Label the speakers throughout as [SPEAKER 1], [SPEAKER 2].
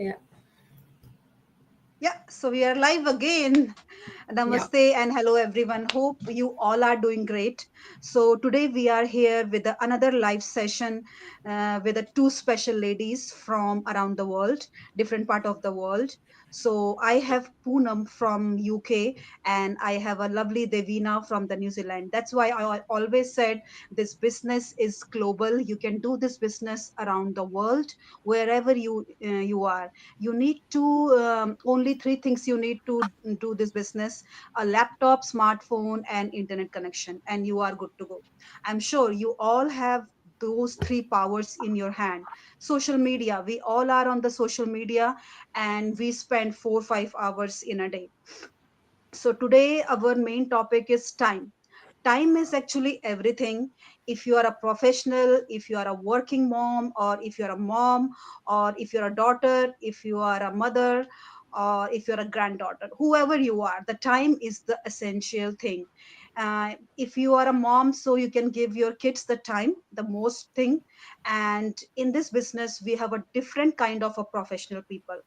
[SPEAKER 1] Yeah.
[SPEAKER 2] Yeah, so we are live again.
[SPEAKER 1] Yeah.
[SPEAKER 2] Namaste and hello everyone. Hope you all are doing great. So today we are here with another live session with two special ladies from around the world, different part of the world. So I have Poonam from UK and I have a lovely Devina from the New Zealand. That's why I always said this business is global. You can do this business around the world wherever you are. You need to only three things you need to do this business: a laptop, smartphone and internet connection, and you are good to go. I'm sure you all have those three powers in your hand. Social media, we all are on the social media and we spend 4 5 hours in a day. So today our main topic is time. Time is actually everything. If you are a professional, if you are a working mom, or if you're a mom, or if you're a daughter, if you are a mother, or if you're a granddaughter, whoever you are, the time is the essential thing. If you are a mom, so you can give your kids the time, the most thing. And in this business we have a different kind of a professional people.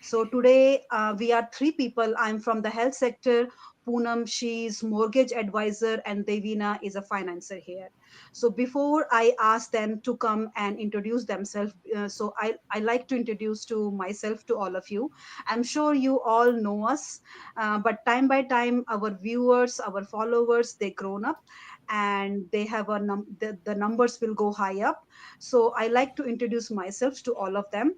[SPEAKER 2] So today we are three people. I'm from the health sector. Poonam, she's mortgage advisor, and Devina is a financer here. So before I ask them to come and introduce themselves, I like to introduce to myself to all of you. I'm sure you all know us, but time by time, our viewers, our followers, they grown up, and they have the numbers will go high up. So I like to introduce myself to all of them,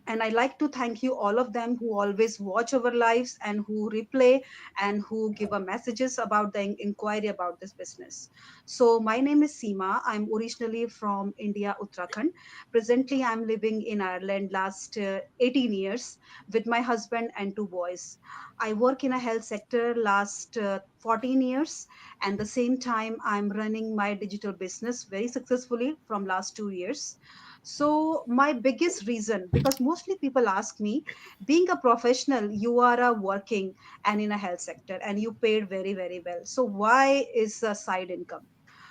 [SPEAKER 2] and I like to thank you all of them who always watch our lives and who replay and who give a messages about the inquiry about this business. So my name is Seema. I'm originally from India, Uttarakhand. Presently, I'm living in Ireland last 18 years with my husband and two boys. I work in a health sector last 14 years, and the same time I'm running my digital business very successfully from last 2 years. So my biggest reason, because mostly people ask me, being a professional, you are a working and in a health sector and you paid very, very well. So why is a side income?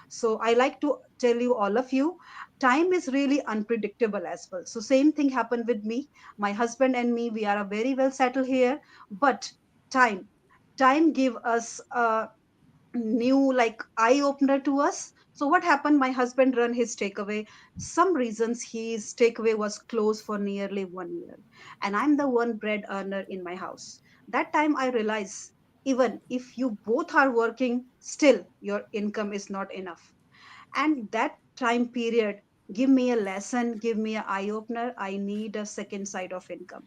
[SPEAKER 2] So I like to tell you all of you, time is really unpredictable as well. So same thing happened with me. My husband and me, we are a very well settled here, but time, time give us a new like eye opener to us. So what happened, my husband run his takeaway. Some reasons his takeaway was closed for nearly 1 year, and I'm the one bread earner in my house. That time I realized, even if you both are working, still your income is not enough. And that time period give me a lesson, give me an eye opener. I need a second side of income,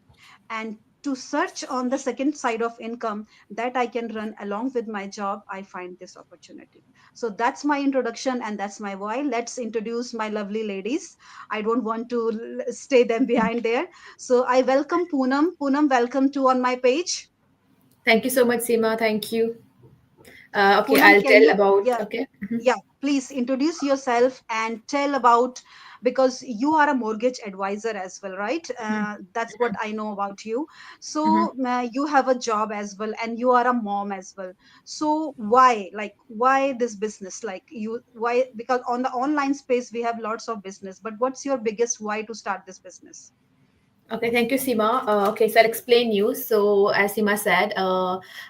[SPEAKER 2] and to search on the second side of income that I can run along with my job, I find this opportunity. So that's my introduction and that's my why. Let's introduce my lovely ladies. I don't want to stay them behind there. So I welcome Poonam. Poonam, welcome to on my page.
[SPEAKER 1] Thank you so much, Seema. Thank you. Okay,
[SPEAKER 2] Poonam,
[SPEAKER 1] I'll
[SPEAKER 2] can
[SPEAKER 1] tell
[SPEAKER 2] you,
[SPEAKER 1] about.
[SPEAKER 2] yeah,
[SPEAKER 1] Okay.
[SPEAKER 2] yeah, please introduce yourself and tell about, because you are a mortgage advisor as well, right? That's what I know about you.
[SPEAKER 1] Mhm.
[SPEAKER 2] So you have a job as well and you are a mom as well. So why, like, why this business? Like you, why? Because on the online space, we have lots of business, but what's your biggest why to start this business?
[SPEAKER 1] Okay, thank you, Seema. Okay, so I'll explain you. So, as Seema said,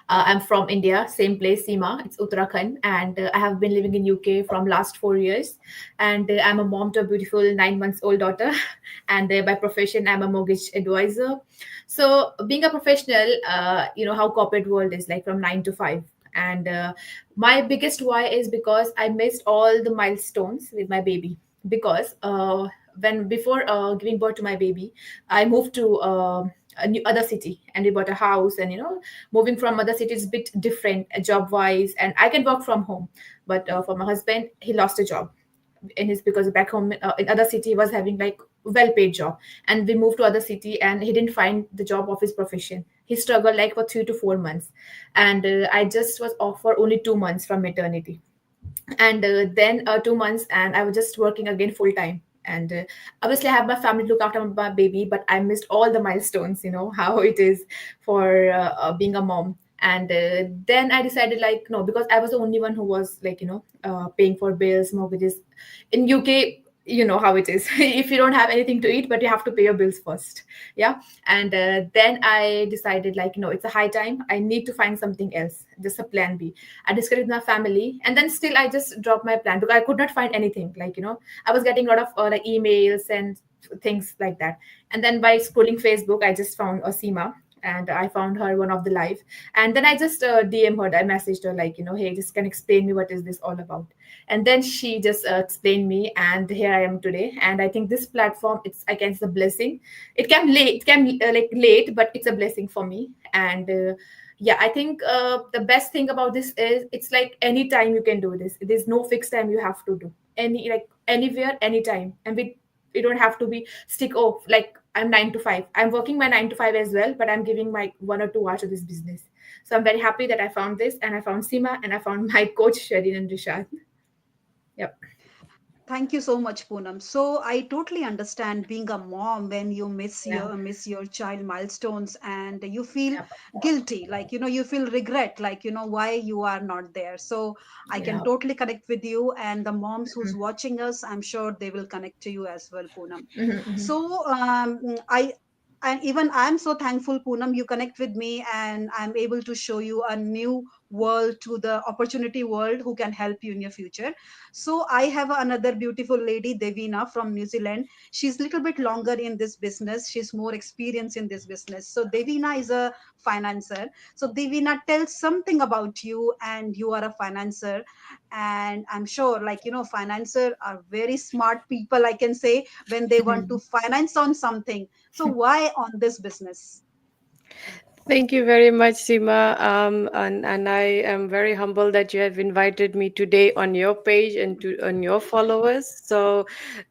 [SPEAKER 1] I'm from India, same place, Seema. It's Uttarakhand, and I have been living in UK from last 4 years. And I'm a mom to a beautiful 9 months old daughter. And by profession, I'm a mortgage advisor. So, being a professional, you know how corporate world is like from 9 to 5. And my biggest why is because I missed all the milestones with my baby. Because when before giving birth to my baby, I moved to a new other city and we bought a house, and you know, moving from other cities is a bit different job wise, and I can work from home. But for my husband, he lost a job in his, because back home in other city he was having like well paid job, and we moved to other city and he didn't find the job of his profession. He struggled like for 3 to 4 months, and I just was off for only 2 months from maternity, and then 2 months and I was just working again full time. And obviously I have my family to look after my baby, but I missed all the milestones, you know how it is for being a mom. And then I decided like no, because I was the only one who was like, you know, paying for bills, mortgages in UK. you know how it is. If you don't have anything to eat, but you have to pay your bills first. Yeah. And then I decided, like, it's a high time, I need to find something else, just a plan B. I discussed with my family, and then still I just dropped my plan because I could not find anything. Like, I was getting a lot of like emails and things like that. And then by scrolling Facebook, I just found Osima, and I found her one of the live. And then I just DM her, I messaged her, like, hey, just can explain me what is this all about. And then she just explained me, and here I am today. And I think this platform, it's, I can, it's a blessing. It can like late, but it's a blessing for me. And yeah, I think the best thing about this is it's like anytime you can do this. There's no fixed time you have to do any, like, anywhere, anytime. And we don't have to be stick, oh, like I'm 9 to 5, I'm working my 9 to 5 as well, but I'm giving my 1 or 2 hours to this business. So I'm very happy that I found this, and I found Sima, and I found my coach Sherin and Rishad. Yep.
[SPEAKER 2] Thank you so much, Poonam. So I totally understand being a mom when you
[SPEAKER 1] Yeah.
[SPEAKER 2] miss your child milestones and you feel
[SPEAKER 1] Yep.
[SPEAKER 2] guilty, like you feel regret, like why you are not there. So I can
[SPEAKER 1] Yeah.
[SPEAKER 2] totally connect with you, and the moms who's
[SPEAKER 1] Mhm.
[SPEAKER 2] watching us, I'm sure they will connect to you as well, Poonam.
[SPEAKER 1] Mhm, mhm.
[SPEAKER 2] So I and even I'm so thankful, Poonam, you connect with me and I'm able to show you a new world, to the opportunity world who can help you in your future. So I have another beautiful lady, Devina from New Zealand. She's a little bit longer in this business. She's more experienced in this business. So Devina is a financer. So Devina, tell something about you, and you are a financer. And I'm sure, like, financer are very smart people, I can say, when they want to
[SPEAKER 1] Mhm.
[SPEAKER 2] finance on something. So why on this business?
[SPEAKER 3] Thank you very much, Seema. And I am very humbled that you have invited me today on your page and on your followers. So,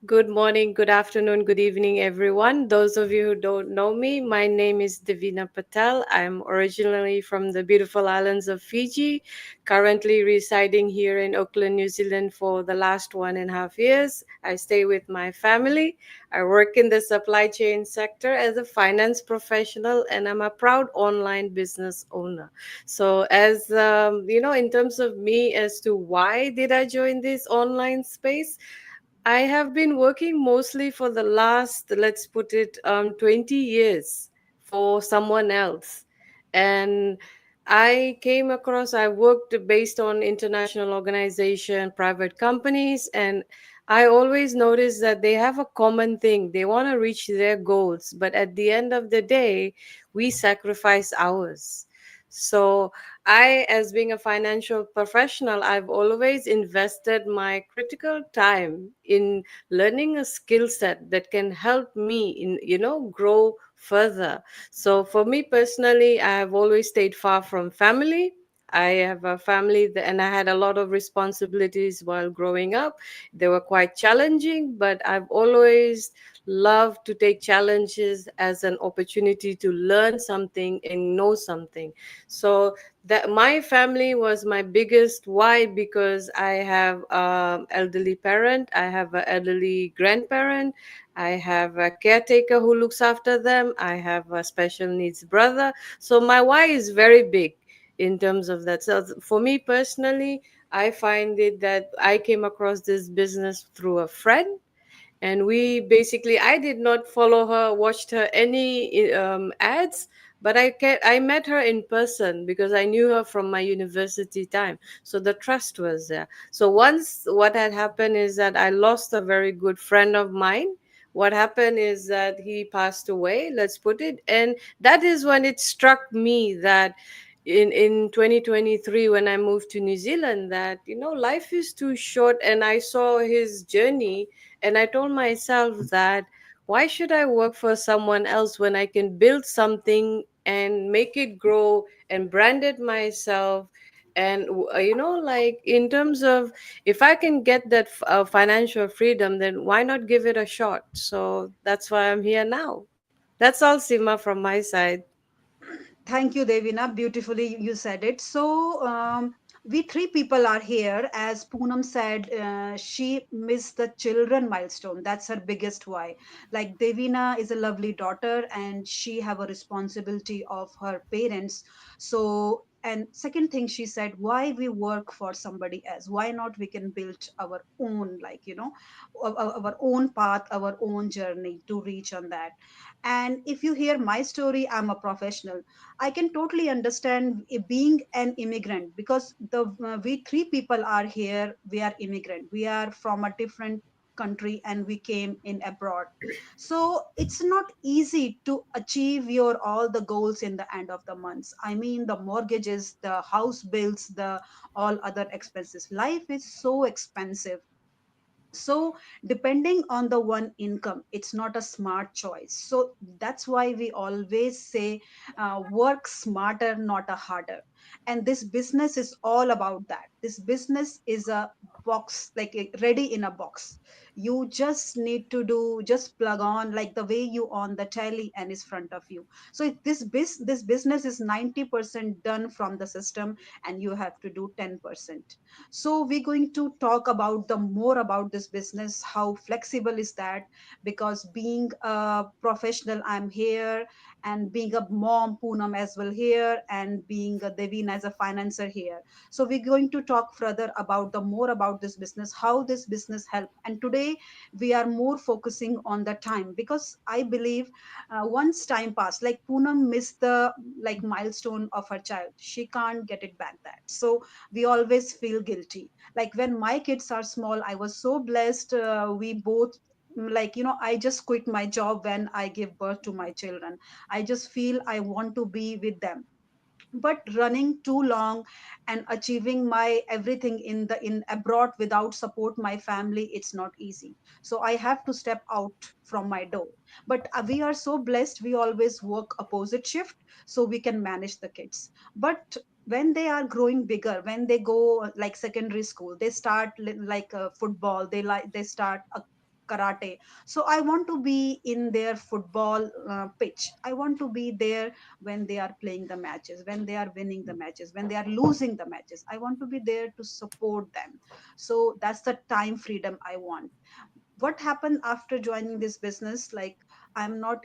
[SPEAKER 3] good morning, good afternoon, good evening, everyone. Those of you who don't know me, my name is Divina Patel. I'm originally from the beautiful islands of Fiji, currently residing here in Auckland, New Zealand for the last 1.5 years. I stay with my family. I work in the supply chain sector as a finance professional, and I'm a proud online business owner. So, as in terms of me, as to why did I join this online space, I have been working mostly for the last, let's put it, 20 years for someone else. And I worked based on international organization, private companies, and I always notice that they have a common thing. They want to reach their goals, but at the end of the day, we sacrifice ours. So as being a financial professional, I've always invested my critical time in learning a skill set that can help me in, grow further. So for me personally, I have always stayed far from family. I have a family and I had a lot of responsibilities while growing up. They were quite challenging, but I've always loved to take challenges as an opportunity to learn something and know something. So that my family was my biggest why, because I have elderly parent, I have an elderly grandparent, I have a caretaker who looks after them, I have a special needs brother. So my why is very big in terms of that. So for me personally, I find it that I came across this business through a friend, and we basically, I did not follow her, watched her any ads, but I met her in person because I knew her from my university time, so the trust was there. So once, what had happened is that I lost a very good friend of mine. What happened is that he passed away, let's put it, and that is when it struck me that in 2023, when I moved to New Zealand, that life is too short, and I saw his journey, and I told myself that why should I work for someone else when I can build something and make it grow and brand it myself? And like, in terms of, if I can get that financial freedom, then why not give it a shot? So that's why I'm here now. That's all, Sima, from my side.
[SPEAKER 2] Thank you, Devina. Beautifully you said it. So, we three people are here. As Poonam said, she missed the children milestone. That's her biggest why. Like, Devina is a lovely daughter, and she have a responsibility of her parents. So And second thing she said, why we work for somebody else, why not we can build our own, like, our own path, our own journey to reach on that. And if you hear my story, I'm a professional. I can totally understand being an immigrant, because the we three people are here, we are immigrant, we are from a different country and we came in abroad. So it's not easy to achieve your all the goals in the end of the months. I mean, the mortgages, the house bills, the all other expenses, life is so expensive. So depending on the one income, it's not a smart choice. So that's why we always say, work smarter, not a harder. And this business is all about that. This business is a box, like ready in a box. You just need to do, just plug on, like the way you on the telly and is front of you. So this business is 90% done from the system, and you have to do 10%. So we're going to talk about the more about this business, how flexible is that, because being a professional, I'm here, and being a mom, Poonam as well here, and being a Devin as a financer here. So we're going to talk further about the more about this business, how this business help. And today we are more focusing on the time, because I believe once time passed, like Poonam missed the like milestone of her child, she can't get it back that. So we always feel guilty. Like when my kids are small, I was so blessed, we both, like, I just quit my job when I give birth to my children. I just feel I want to be with them. But running too long and achieving my everything in abroad without support my family, it's not easy. So I have to step out from my door. But we are so blessed, we always work opposite shift, so we can manage the kids. But when they are growing bigger, when they go like secondary school, they start like football, they start a karate. So I want to be in their football pitch, I want to be there when they are playing the matches, when they are winning the matches, when they are losing the matches. I want to be there to support them. So that's the time freedom I want. What happened after joining this business, like, I'm not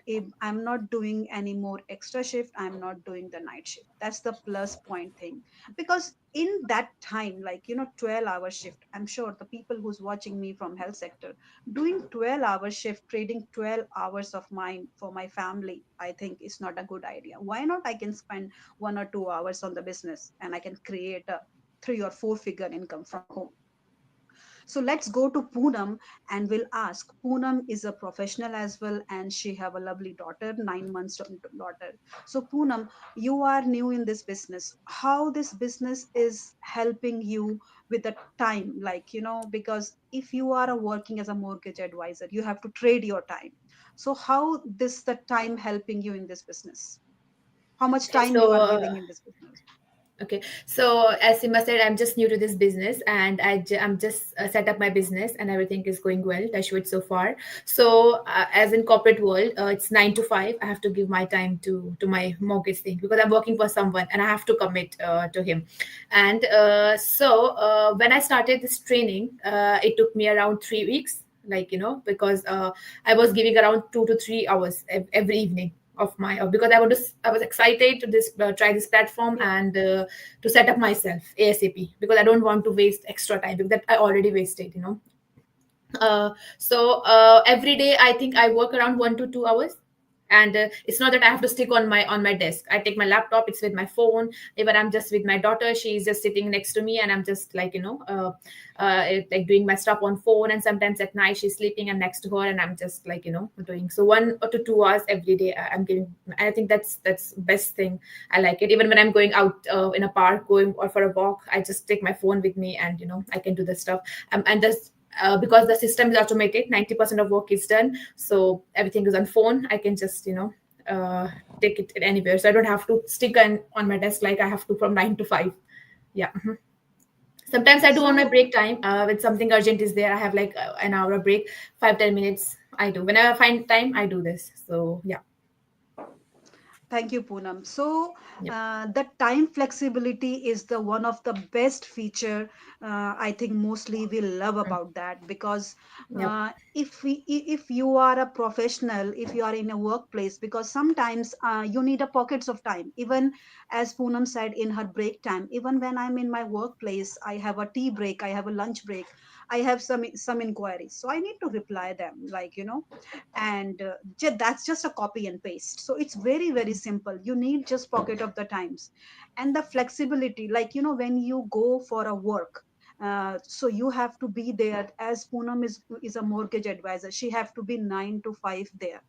[SPEAKER 2] doing any more extra shift, I'm not doing the night shift. That's the plus point thing. Because in that time, like, 12-hour shift, I'm sure the people who's watching me from health sector, doing 12-hour shift, trading 12 hours of mine for my family, I think is not a good idea. Why not I can spend 1 or 2 hours on the business, and I can create a 3 or 4 figure income from home. So let's go to Poonam, and we'll ask. Poonam is a professional as well, and she have a lovely daughter, 9 months daughter. So Poonam, you are new in this business. How this business is helping you with the time, like, because if you are working as a mortgage advisor, you have to trade your time. So how this the time helping you in this business? How much
[SPEAKER 1] Okay,
[SPEAKER 2] time you
[SPEAKER 1] so
[SPEAKER 2] are giving in this business?
[SPEAKER 1] okay, so as Sima said, I'm just new to this business, and I'm just set up my business, and everything is going well. Touch wood so far. So as in corporate world, it's 9 to 5. I have to give my time to my mortgage thing, because I'm working for someone and I have to commit to him. And when I started this training, it took me around 3 weeks. Like, because I was giving around 2 to 3 hours every evening of my because I was excited to this try this platform,
[SPEAKER 2] Yeah.
[SPEAKER 1] and to set up myself ASAP, because I don't want to waste extra time, because that I already wasted. Every day I think I work around 1 to 2 hours. And it's not that I have to stick on my desk. I take my laptop, it's with my phone. Even I'm just with my daughter, she's just sitting next to me, and I'm just like, like doing my stuff on phone. And sometimes at night she's sleeping and next to her, and I'm just like, doing. So 1 or 2 hours every day I'm giving. I think that's best thing. I like it. Even when I'm going out in a park, going or for a walk, I just take my phone with me, and I can do the stuff. And this because the system is automated, 90% of work is done, so everything is on phone. I can just take it anywhere, so I don't have to stick on my desk like I have to from 9 to 5. Yeah. Sometimes I do on my
[SPEAKER 2] So
[SPEAKER 1] break time, when something urgent is there, I have like an hour break, 5-10 minutes. I do whenever I find time, I do this. So yeah.
[SPEAKER 2] Thank you, Poonam. So,
[SPEAKER 1] Yep.
[SPEAKER 2] the time flexibility is the one of the best feature. I think mostly we love
[SPEAKER 1] Mm.
[SPEAKER 2] about that, because
[SPEAKER 1] Yep.
[SPEAKER 2] if you are a professional, if you are in a workplace, because sometimes you need a pockets of time. Even as Poonam said in her break time, even when I'm in my workplace, I have a tea break, I have a lunch break, I have some inquiries, so I need to reply them, like, and that's just a copy and paste. So it's very very simple. You need just pocket of the times, and the flexibility, like, when you go for a work, so you have to be there. As Poonam is a mortgage advisor, she have to be 9 to 5 there.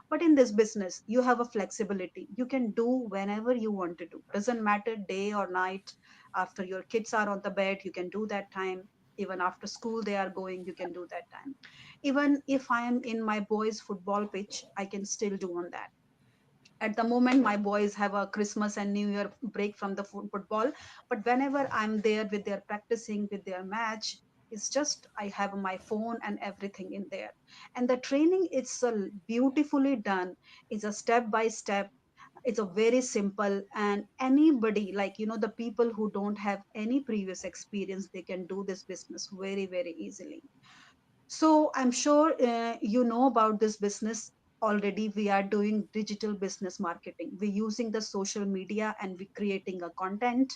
[SPEAKER 2] But in this business, you have a flexibility. You can do whenever you want to do, doesn't matter day or night. After your kids are on the bed, you can do that time. Even after school they are going, you can do that time. Even if I am in my boys football pitch, I can still do on that. At the moment my boys have a Christmas and New Year break from the football, but whenever I'm there with their practicing, with their match, it's just I have my phone and everything in there. And the training, it's beautifully done. It's a step by step. It's a very simple, and anybody, like, the people who don't have any previous experience, they can do this business very very easily. So I'm sure you know about this business already. We are doing digital business marketing. We're using the social media and we're creating a content,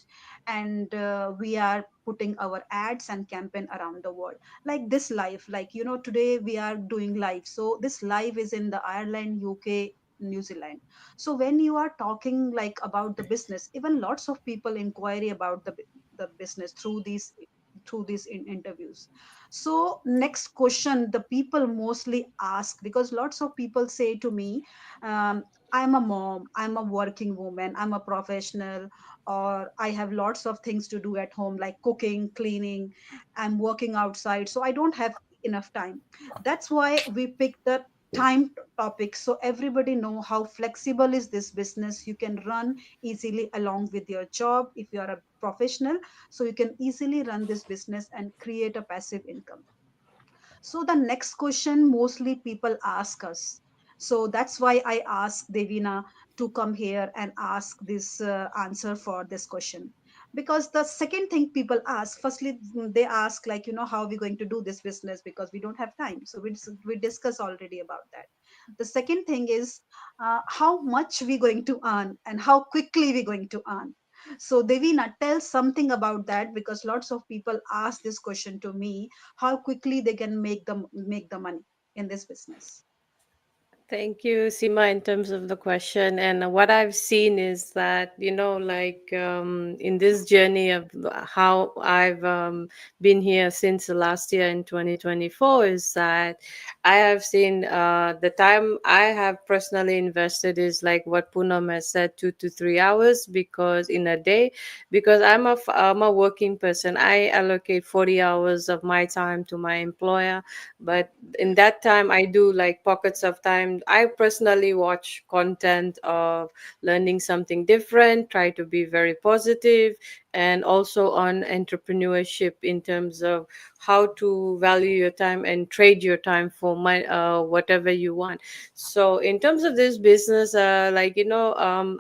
[SPEAKER 2] and we are putting our ads and campaign around the world. Like this live, like, today we are doing live. So this live is in the Ireland, UK, New Zealand. So when you are talking like about the business, even lots of people inquiry about the business through these interviews. So next question the people mostly ask, because lots of people say to me, I'm a mom, I'm a working woman, I'm a professional, or I have lots of things to do at home, like cooking, cleaning, I'm working outside, so I don't have enough time. That's why we picked the time topic, so everybody know how flexible is this business. You can run easily along with your job if you are a professional. So you can easily run this business and create a passive income. So the next question mostly people ask us. So that's why I asked Devina to come here and ask this answer for this question. Because the second thing people ask, firstly, they ask, like, how are we going to do this business, because we don't have time. So we discuss already about that. The second thing is how much we going to earn and how quickly we going to earn. So Devina, tell something about that, because lots of people ask this question to me, how quickly they can make the money in this business.
[SPEAKER 3] Thank you, Sima, in terms of the question. And what I've seen is that, like in this journey of how I've been here since the last year in 2024, is that I have seen the time I have personally invested is like what Poonam has said, 2 to 3 hours, because in a day, because I'm a working person, I allocate 40 hours of my time to my employer. But in that time I do like pockets of time, I personally watch content of learning something different, try to be very positive, and also on entrepreneurship in terms of how to value your time and trade your time for whatever you want. So in terms of this business, I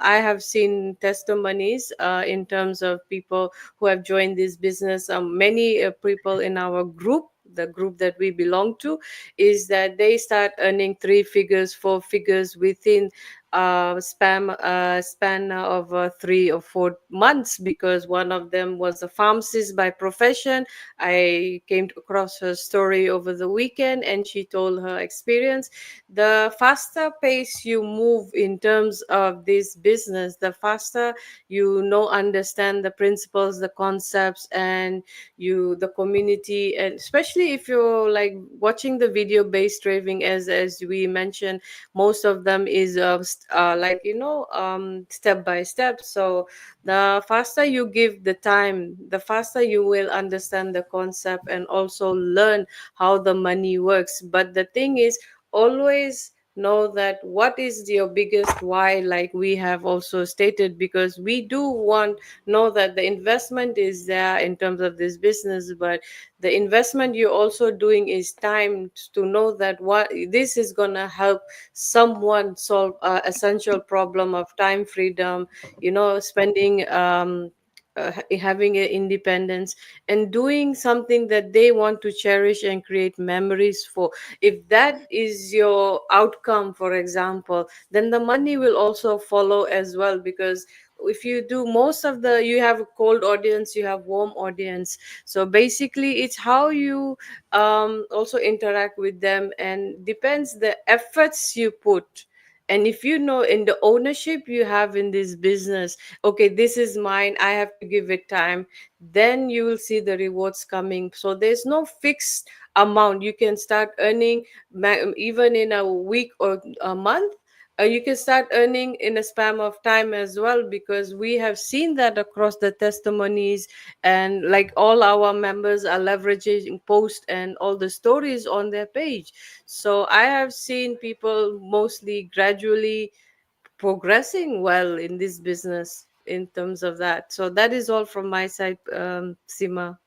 [SPEAKER 3] have seen testimonies in terms of people who have joined this business. Many people in our group, the group that we belong to, is that they start earning 3 figures, 4 figures within span of 3 or 4 months, because one of them was a pharmacist by profession. I came across her story over the weekend, and she told her experience. The faster pace you move in terms of this business, the faster understand the principles, the concepts, and the community. And especially if you're like watching the video based trading, as we mentioned, most of them is step by step. So the faster you give the time, the faster you will understand the concept and also learn how the money works. But the thing is, always know that what is your biggest why, like we have also stated, because we do want know that the investment is there in terms of this business, but the investment you're also doing is time to know that what this is going to help someone solve a essential problem of time freedom, spending having a independence and doing something that they want to cherish and create memories for. If that is your outcome, for example, then the money will also follow as well, because if you do most of the, you have a cold audience, you have warm audience. So basically it's how you also interact with them, and depends the efforts you put. And if you know in the ownership you have in this business, okay, this is mine, I have to give it time, then you will see the rewards coming. So there's no fixed amount you can start earning even in a week or a month. You can start earning in a span of time as well, because we have seen that across the testimonies, and like all our members are leveraging post and all the stories on their page. So I have seen people mostly gradually progressing well in this business in terms of that. So that is all from my side, Sima.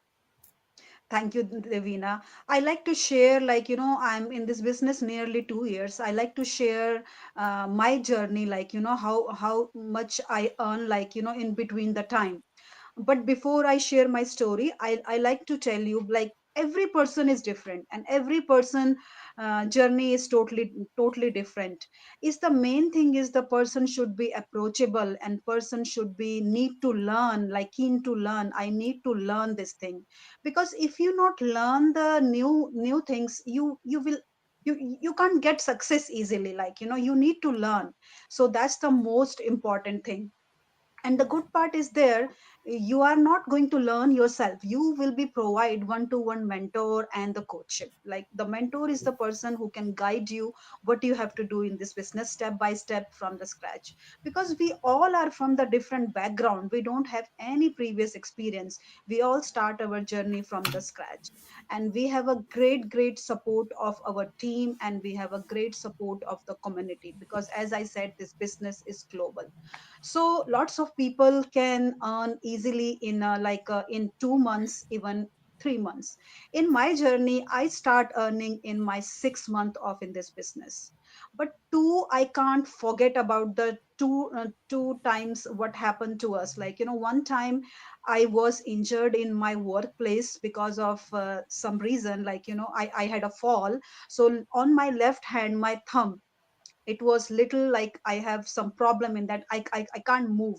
[SPEAKER 2] Thank you, Devina. I like to share, like, I'm in this business nearly 2 years. I like to share my journey, like, how much I earn, like, in between the time. But before I share my story, I like to tell you, like, every person is different, and every person journey is totally different. Is the main thing is the person should be approachable, and person should be need to learn, like keen to learn. I need to learn this thing, because if you not learn the new things, you will, you can't get success easily, like, you need to learn. So that's the most important thing. And the good part is there, you are not going to learn yourself, you will be provide one to one mentor and the coaching. Like, the mentor is the person who can guide you what you have to do in this business step by step from the scratch. Because we all are from the different background, we don't have any previous experience, we all start our journey from the scratch. And we have a great support of our team, and we have a great support of the community, because as I said, this business is global. So lots of people can earn easily in in 2 months, even 3 months. In my journey, I start earning in my 6 month of in this business. But two, I can't forget about the two times what happened to us. Like, one time I was injured in my workplace because of some reason, like, I had a fall. So on my left hand, my thumb, it was little like I have some problem in that I can't move.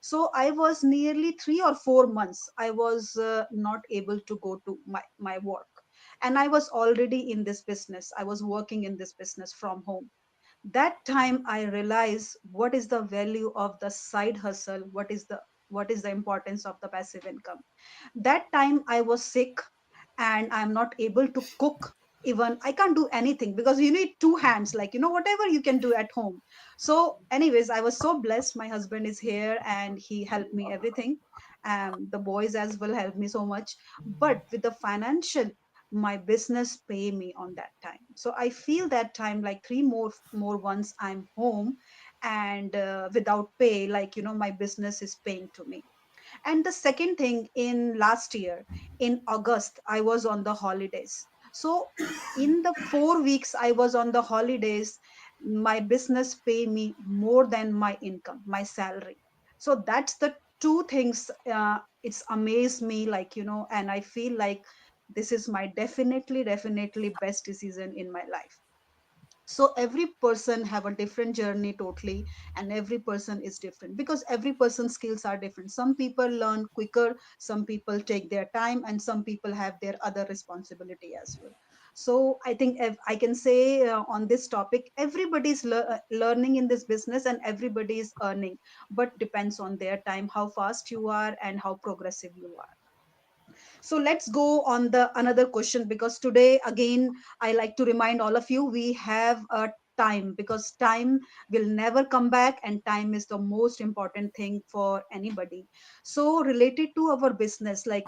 [SPEAKER 2] So I was nearly 3 or 4 months, I was not able to go to my work. And I was already in this business, I was working in this business from home. That time I realized what is the value of the side hustle, what is the importance of the passive income. That time I was sick, and I'm not able to cook. Even I can't do anything, because you need two hands, like, whatever you can do at home. So anyways, I was so blessed, my husband is here and he helped me everything. The boys as well helped me so much. But with the financial, my business pay me on that time. So I feel that time, like three more once I'm home, and without pay, like, my business is paying to me. And the second thing, in last year, in August, I was on the holidays. So in the 4 weeks I was on the holidays, my business pay me more than my income, my salary. So that's the two things. It's amazed me, like, and I feel like this is my definitely best decision in my life. So every person have a different journey totally, and every person is different, because every person's skills are different. Some people learn quicker, some people take their time, and some people have their other responsibility as well. So I think, if I can say, on this topic, everybody's learning in this business, and everybody is earning, but depends on their time, how fast you are and how progressive you are. So let's go on the another question, because today again I like to remind all of you, we have a time, because time will never come back, and time is the most important thing for anybody. So related to our business, like,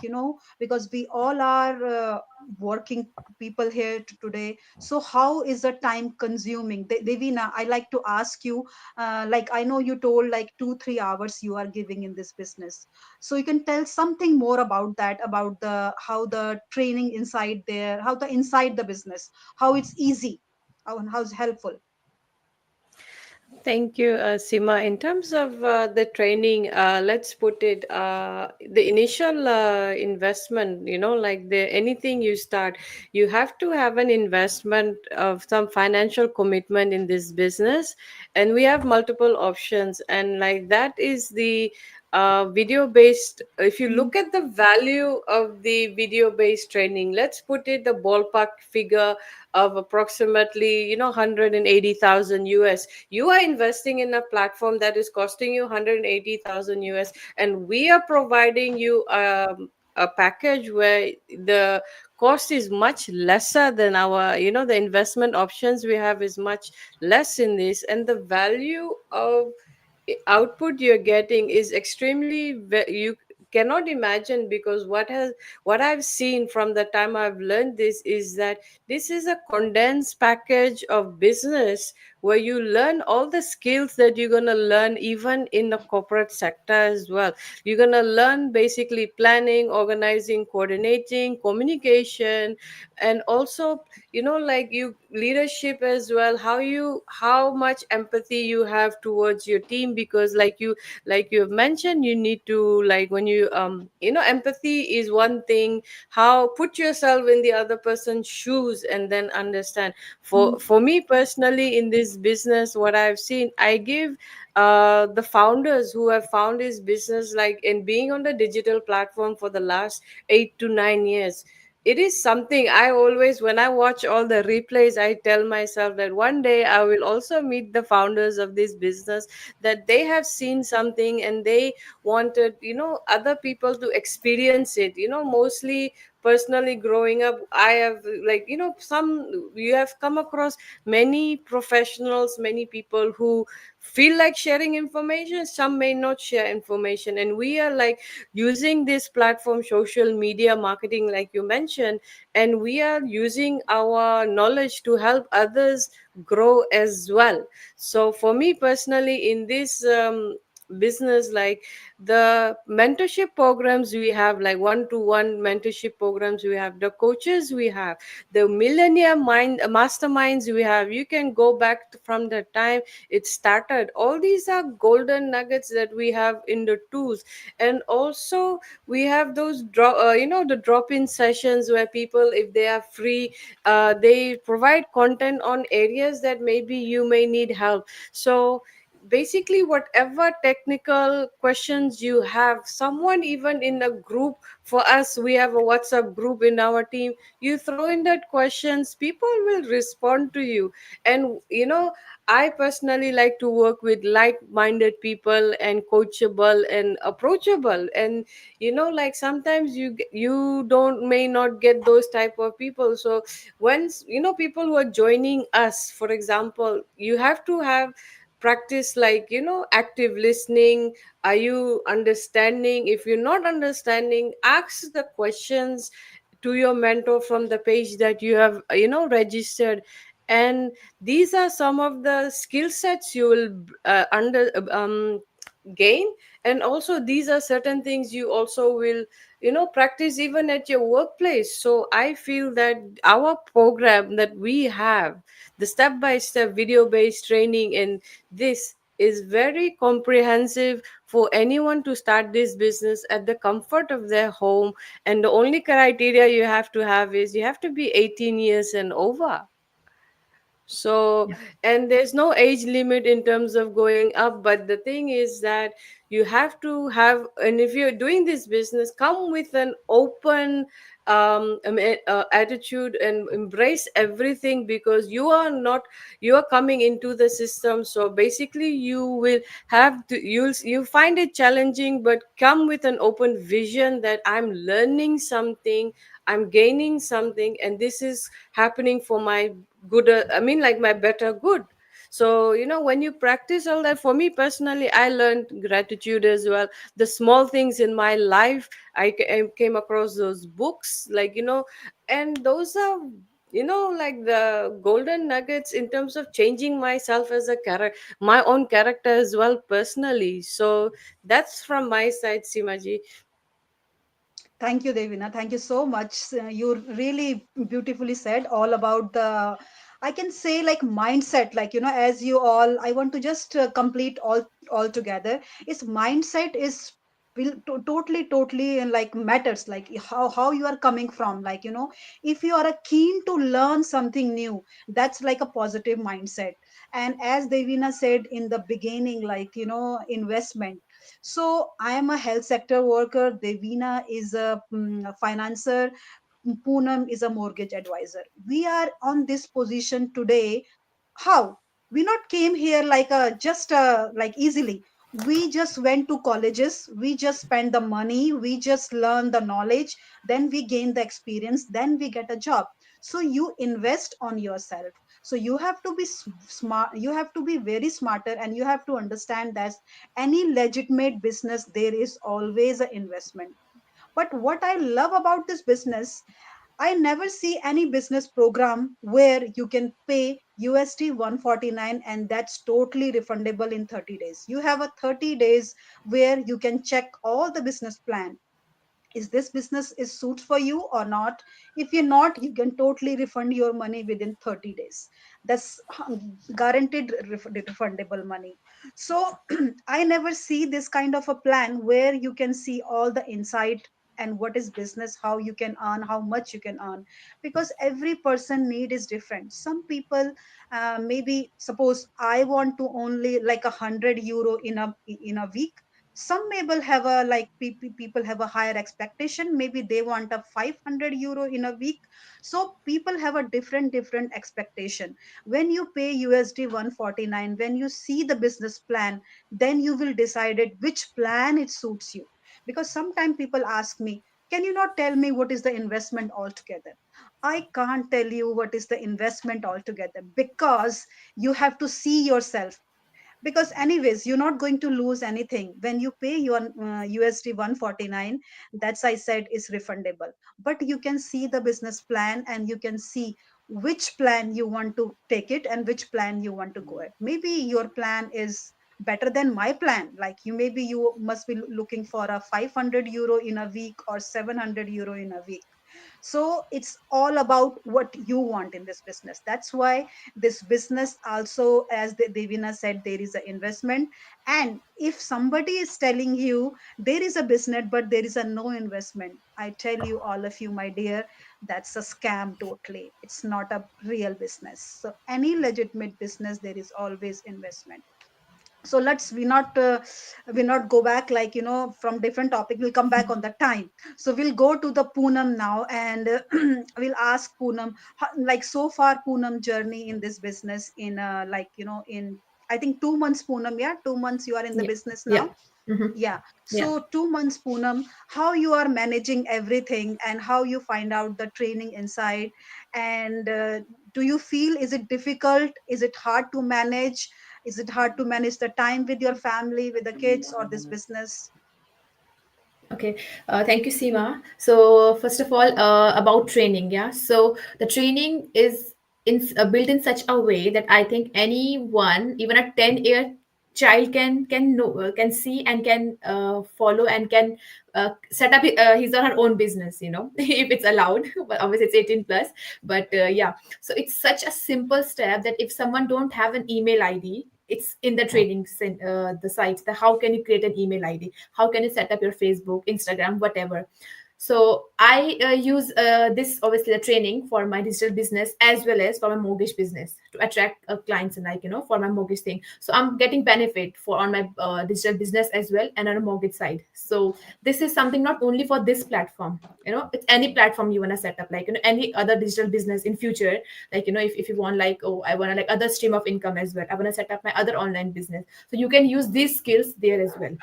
[SPEAKER 2] because we all are working people here today, so how is the time consuming? Devina, I like to ask you, like, I know you told like 2-3 hours you are giving in this business, so you can tell something more about that, about the how the training inside there, how the inside the business, how it's easy, how it's helpful.
[SPEAKER 3] Thank you, Sima. In terms of the training, let's put it the initial investment, like anything you start, you have to have an investment of some financial commitment in this business. And we have multiple options. And like that is the video based. If you
[SPEAKER 2] Mm,
[SPEAKER 3] look at the value of the video based training, let's put it the ballpark figure of approximately 180,000 US. You are investing in a platform that is costing you 180,000 US, and we are providing you a package where the cost is much lesser than our, the investment options we have is much less in this, and the value of output you're getting is extremely you cannot imagine. Because what I've seen from the time I've learned this is that this is a condensed package of business where you learn all the skills that you're going to learn even in the corporate sector as well. You're going to learn basically planning, organizing, coordinating, communication, and also like you leadership as well, how much empathy you have towards your team. Because like you have mentioned, you need to, like, when you empathy is one thing, how put yourself in the other person's shoes and then understand.
[SPEAKER 2] mm,
[SPEAKER 3] For me personally in this business, what I've seen, I give the founders who have found this business, like in being on the digital platform for the last 8 to 9 years, it is something I always, when I watch all the replays, I tell myself that one day I will also meet the founders of this business, that they have seen something and they wanted other people to experience it. Mostly personally growing up, I have, like, some, you have come across many professionals, many people who feel like sharing information, some may not share information, and we are like using this platform, social media marketing, like you mentioned, and we are using our knowledge to help others grow as well. So for me personally in this business, like the mentorship programs we have, like one-to-one mentorship programs we have, the coaches we have, the millennium mind masterminds we have, you can go back from the time it started. All these are golden nuggets that we have in the tools. And also we have those the drop-in sessions where people, if they are free, they provide content on areas that maybe you may need help. So basically whatever technical questions you have, someone even in a group, for us we have a WhatsApp group in our team, you throw in that questions, people will respond to you. And I personally like to work with like-minded people and coachable and approachable. And like sometimes you don't may not get those type of people. So once people who are joining us, for example, you have to have practice, like active listening. Are you understanding? If you're not understanding, ask the questions to your mentor from the page that you have registered. And these are some of the skill sets you will under gain. And also these are certain things you also will practice even at your workplace. So I feel that our program that we have, the step by step video based training, and this is very comprehensive for anyone to start this business at the comfort of their home. And the only criteria you have to have is you have to be 18 years and over. So,
[SPEAKER 2] yeah.
[SPEAKER 3] and there's no age limit in terms of going up, but the thing is that you have to have, and if you're doing this business, come with an open attitude and embrace everything, because you are coming into the system. So basically you will have to, you find it challenging, but come with an open vision that I'm learning something, I'm gaining something, and this is happening for my good, I mean, like my better good. So when you practice all that, for me personally, I learned gratitude as well. The small things in my life, I came across those books, like and those are like the golden nuggets in terms of changing myself as a character, my own character as well personally. So that's from my side, Simaji.
[SPEAKER 2] Thank you, Devina. Thank you so much. You really beautifully said all about the, I can say like mindset, like, as you all, I want to just complete all together. Is mindset is will totally and like matters, like how you are coming from, like, if you are a keen to learn something new, that's like a positive mindset. And as Devina said in the beginning, like, investment. So I am a health sector worker. Devina is a financer. Poonam is a mortgage advisor. We are on this position today. How? We not came here like just like easily. We just went to colleges. We just spent the money. We just learn the knowledge. Then we gain the experience. Then we get a job. So you invest on yourself. So you have to be smart. You have to be very smarter, and you have to understand that any legitimate business, there is always an investment. But what I love about this business, I never see any business program where you can pay USD 149 and that's totally refundable in 30 days. You have a 30 days where you can check all the business plan. Is this business is suits for you or not? If you're not, you can totally refund your money within 30 days. That's guaranteed refundable money. So I never see this kind of a plan where you can see all the insight and what is business, how you can earn, how much you can earn, because every person need is different. Some people, maybe suppose I want to only like 100 euro in a week. Some maybe have a like people have a higher expectation, maybe they want a 500 euro in a week. So people have a different expectation. When you pay USD 149, when you see the business plan, then you will decide it which plan it suits you. Because sometimes people ask me, can you not tell me what is the investment altogether? I can't tell you what is the investment altogether, because you have to see yourself. Because anyways you're not going to lose anything when you pay your USD 149. That's, I said, is refundable. But you can see the business plan and you can see which plan you want to take it and which plan you want to go at. Maybe your plan is better than my plan. Like, you maybe you must be looking for a 500 euro in a week or 700 euro in a week. So it's all about what you want in this business. That's why this business also, as Devina said, there is an investment. And if somebody is telling you there is a business but there is a no investment, I tell you, all of you, my dear, that's a scam totally. It's not a real business. So any legitimate business, there is always investment. So let's we not go back, like, from different topic, we'll come back on the time. So we'll go to the Poonam now, and we'll ask Poonam, like, so far Poonam journey in this business in like, in, I think, 2 months, Poonam. Yeah, 2 months you are in the
[SPEAKER 1] Yeah.
[SPEAKER 2] business
[SPEAKER 1] Yeah.
[SPEAKER 2] now.
[SPEAKER 1] Hmm.
[SPEAKER 2] Yeah.
[SPEAKER 1] Yeah.
[SPEAKER 2] So 2 months, Poonam, how you are managing everything and how you find out the training inside. And do you feel, is it difficult? Is it hard to manage? Is it hard to manage the time with your family, with the kids, or this business?
[SPEAKER 1] Okay, thank you, Seema. So first of all, about training, yeah. So the training is built in such a way that I think anyone, even a 10-year child, can know, can see, and can follow, and can set up his or her own business. If it's allowed. But obviously it's 18 plus. But yeah, so it's such a simple step that if someone don't have an email ID, it's in the training the sites. The how can you create an email ID, how can you set up your Facebook, Instagram, whatever. So I use this, obviously, the training for my digital business as well as for my mortgage business, to attract clients, and like, for my mortgage thing. So I'm getting benefit for on my digital business as well, and on a mortgage side. So this is something not only for this platform. It's any platform you want to set up, like, any other digital business in future. Like, if you want, like, oh, I want to, like, other stream of income as well, I want to set up my other online business, so you can use these skills there as well.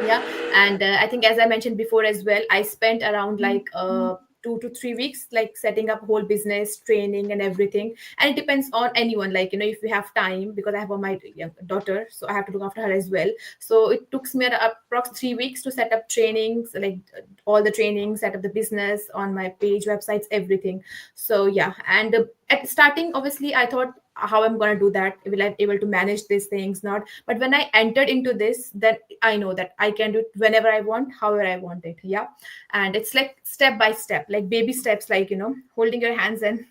[SPEAKER 1] Yeah. And I think, as I mentioned before as well, I spent around like 2 to 3 weeks, like setting up whole business, training and everything. And it depends on anyone, like, if we have time, because I have my young daughter, so I have to look after her as well. So it took me approx 3 weeks to set up trainings, like all the trainings, set up the business on my page, websites, everything. So yeah. And at starting, obviously I thought, how I'm going to do that, will I be able to manage these things, not. But when I entered into this, then I know that I can do it whenever I want, however I want it. Yeah. And it's like step by step, like baby steps, like, holding your hands, and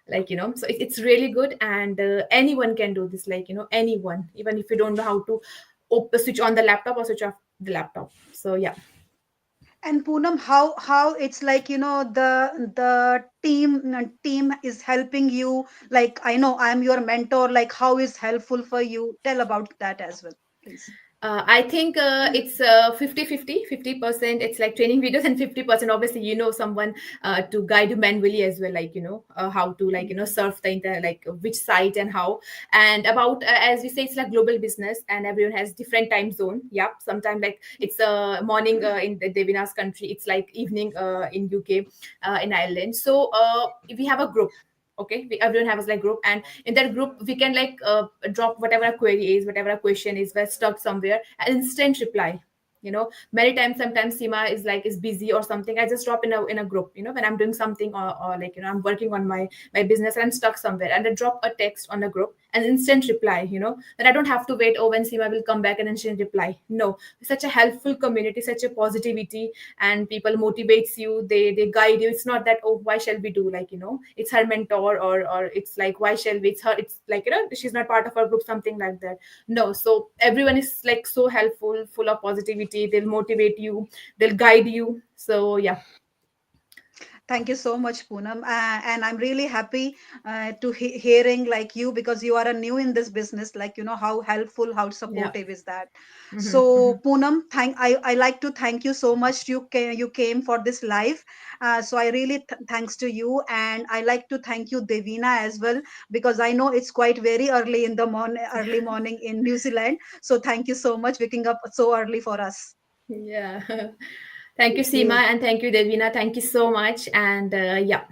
[SPEAKER 1] like, so it's really good. And anyone can do this, like, anyone, even if you don't know how to switch on the laptop or switch off the laptop. So yeah.
[SPEAKER 2] And Poonam, how it's like, the team is helping you. Like, I know I'm your mentor. Like, how is helpful for you? Tell about that as well, please.
[SPEAKER 1] I think it's 50-50 it's like training videos, and 50% obviously, someone to guide you manually as well, like, how to, like, surf the internet, like which site and how. And about, as we say, it's like global business, and everyone has different time zone. Yeah. Sometimes, like, it's morning in the Devina's country, it's like evening in UK, in Ireland. So we have a group. Okay, everyone has like group, and in that group we can, like, drop whatever a query is, whatever a question is, we're stuck somewhere, an instant reply. Many times, sometimes Seema is busy or something, I just drop in a group, when I'm doing something, or like, I'm working on my business, and I'm stuck somewhere, and I drop a text on a group, an instant reply. Then I don't have to wait, oh, when Seema will come back, and then she'll reply. No. Such a helpful community, such a positivity, and people motivates you, they guide you. It's not that, oh, why shall we do, like, it's her mentor, or it's like, why shall we, it's her, it's like, she's not part of our group, something like that. No. So everyone is like so helpful, full of positivity, they'll motivate you, they'll guide you. So yeah.
[SPEAKER 2] Thank you so much, Poonam. And I'm really happy to hearing like you, because you are a new in this business. Like, how helpful, how
[SPEAKER 1] Yeah.
[SPEAKER 2] supportive is that.
[SPEAKER 1] Hmm.
[SPEAKER 2] So Poonam, I like to thank you so much. You came for this live. So I really thanks to you, and I like to thank you, Devina, as well, because I know it's quite very early in the early morning in New Zealand. So thank you so much waking up so early for us.
[SPEAKER 1] Yeah. Thank you, Seema, and thank you, Devina. Thank you so much. And yeah.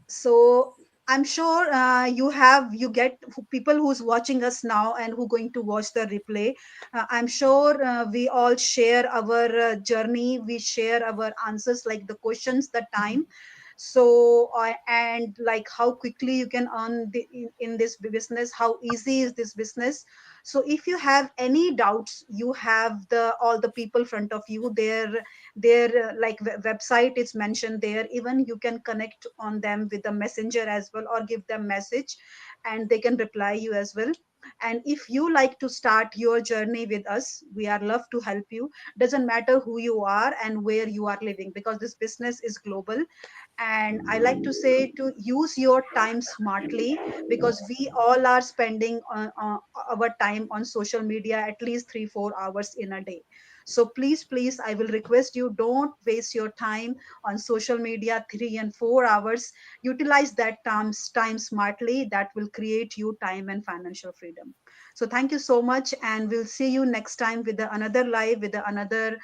[SPEAKER 2] So I'm sure you get people who's watching us now and who going to watch the replay. I'm sure we all share our journey, we share our answers, like the questions, the time. So and like how quickly you can earn in this business, how easy is this business. So if you have any doubts, you have the all the people front of you, their like website is mentioned there. Even you can connect on them with the messenger as well, or give them message, and they can reply you as well. And if you like to start your journey with us, we are love to help you. Doesn't matter who you are and where you are living, because this business is global. And I like to say to use your time smartly, because we all are spending our time on social media at least 3-4 hours in a day. So please, I will request you, don't waste your time on social media 3 and 4 hours. Utilize that time smartly. That will create you time and financial freedom. So thank you so much, and we'll see you next time with another live, with another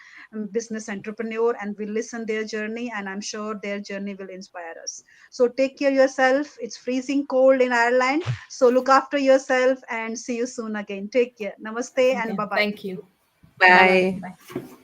[SPEAKER 2] business entrepreneur, and we'll listen their journey, and I'm sure their journey will inspire us. So take care yourself. It's freezing cold in Ireland, so look after yourself, and see you soon again. Take care. Namaste and
[SPEAKER 1] Okay.
[SPEAKER 2] bye bye.
[SPEAKER 1] Thank you. Bye bye.
[SPEAKER 3] Bye.
[SPEAKER 1] Bye.